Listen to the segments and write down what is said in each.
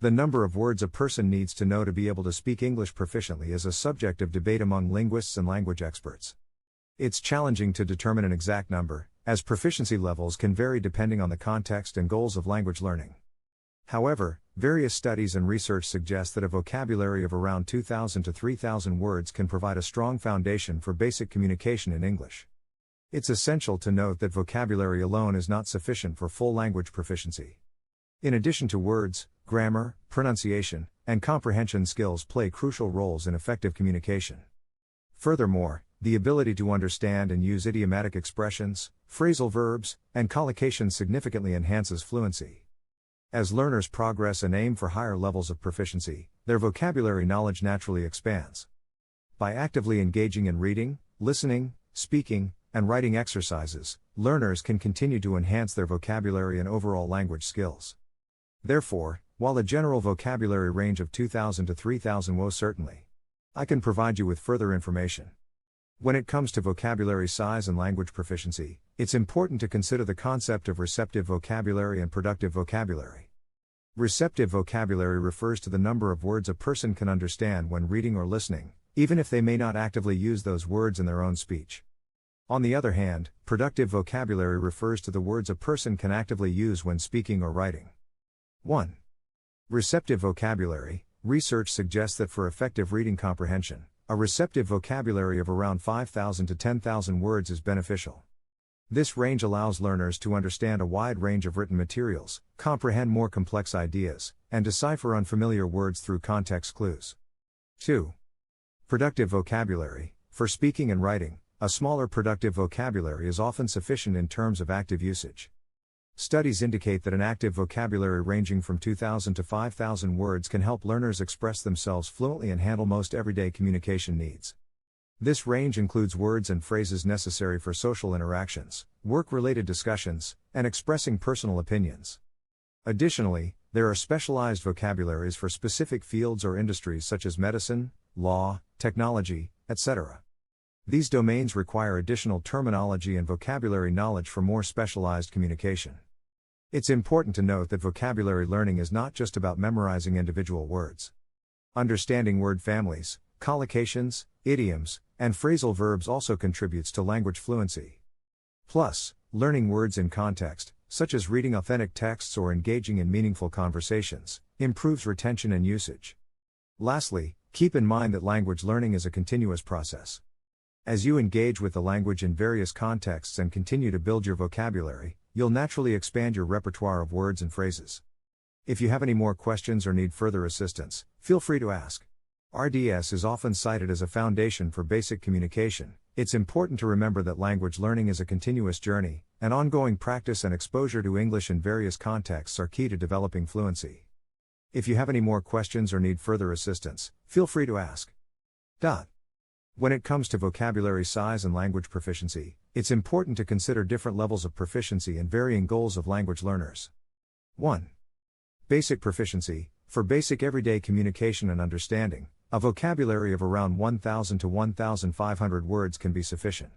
The number of words a person needs to know to be able to speak English proficiently is a subject of debate among linguists and language experts. It's challenging to determine an exact number, as proficiency levels can vary depending on the context and goals of language learning. However, various studies and research suggest that a vocabulary of around 2,000 to 3,000 words can provide a strong foundation for basic communication in English. It's essential to note that vocabulary alone is not sufficient for full language proficiency. In addition to words, grammar, pronunciation, and comprehension skills play crucial roles in effective communication. Furthermore, the ability to understand and use idiomatic expressions, phrasal verbs, and collocations significantly enhances fluency. As learners progress and aim for higher levels of proficiency, their vocabulary knowledge naturally expands. By actively engaging in reading, listening, speaking, and writing exercises, learners can continue to enhance their vocabulary and overall language skills. Therefore, while a general vocabulary range of 2,000 to 3,000 was certainly, I can provide you with further information. When it comes to vocabulary size and language proficiency, it's important to consider the concept of receptive vocabulary and productive vocabulary. Receptive vocabulary refers to the number of words a person can understand when reading or listening, even if they may not actively use those words in their own speech. On the other hand, productive vocabulary refers to the words a person can actively use when speaking or writing. 1. Receptive vocabulary. Research suggests that for effective reading comprehension, a receptive vocabulary of around 5,000 to 10,000 words is beneficial. This range allows learners to understand a wide range of written materials, comprehend more complex ideas, and decipher unfamiliar words through context clues. 2. Productive vocabulary. For speaking and writing, a smaller productive vocabulary is often sufficient in terms of active usage. Studies indicate that an active vocabulary ranging from 2,000 to 5,000 words can help learners express themselves fluently and handle most everyday communication needs. This range includes words and phrases necessary for social interactions, work-related discussions, and expressing personal opinions. Additionally, there are specialized vocabularies for specific fields or industries such as medicine, law, technology, etc. These domains require additional terminology and vocabulary knowledge for more specialized communication. It's important to note that vocabulary learning is not just about memorizing individual words. Understanding word families, collocations, idioms, and phrasal verbs also contributes to language fluency. Plus, learning words in context, such as reading authentic texts or engaging in meaningful conversations, improves retention and usage. Lastly, keep in mind that language learning is a continuous process. As you engage with the language in various contexts and continue to build your vocabulary, you'll naturally expand your repertoire of words and phrases. If you have any more questions or need further assistance, feel free to ask. RDS is often cited as a foundation for basic communication. It's important to remember that language learning is a continuous journey, and ongoing practice and exposure to English in various contexts are key to developing fluency. If you have any more questions or need further assistance, feel free to ask. When it comes to vocabulary size and language proficiency, it's important to consider different levels of proficiency and varying goals of language learners. 1. Basic proficiency. For basic everyday communication and understanding, a vocabulary of around 1,000 to 1,500 words can be sufficient.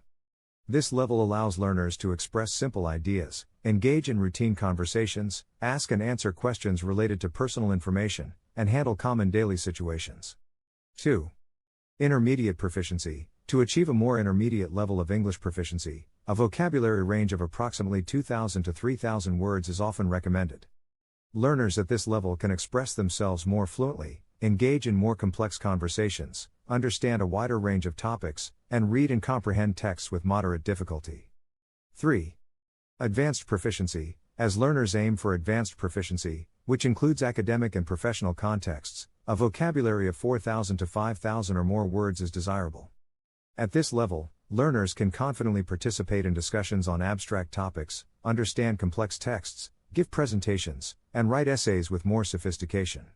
This level allows learners to express simple ideas, engage in routine conversations, ask and answer questions related to personal information, and handle common daily situations. 2. Intermediate proficiency. To achieve a more intermediate level of English proficiency, a vocabulary range of approximately 2,000 to 3,000 words is often recommended. Learners at this level can express themselves more fluently, engage in more complex conversations, understand a wider range of topics, and read and comprehend texts with moderate difficulty. 3. Advanced proficiency. As learners aim for advanced proficiency, which includes academic and professional contexts, a vocabulary of 4,000 to 5,000 or more words is desirable. At this level, learners can confidently participate in discussions on abstract topics, understand complex texts, give presentations, and write essays with more sophistication.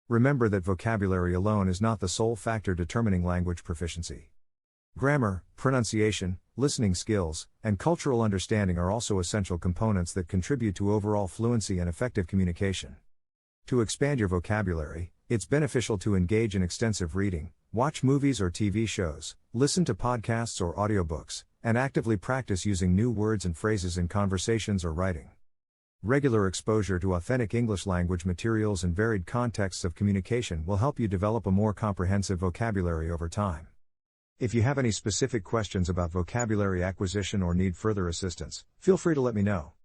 Remember that vocabulary alone is not the sole factor determining language proficiency. Grammar, pronunciation, listening skills, and cultural understanding are also essential components that contribute to overall fluency and effective communication. To expand your vocabulary, it's beneficial to engage in extensive reading, watch movies or TV shows, listen to podcasts or audiobooks, and actively practice using new words and phrases in conversations or writing. Regular exposure to authentic English language materials and varied contexts of communication will help you develop a more comprehensive vocabulary over time. If you have any specific questions about vocabulary acquisition or need further assistance, feel free to let me know.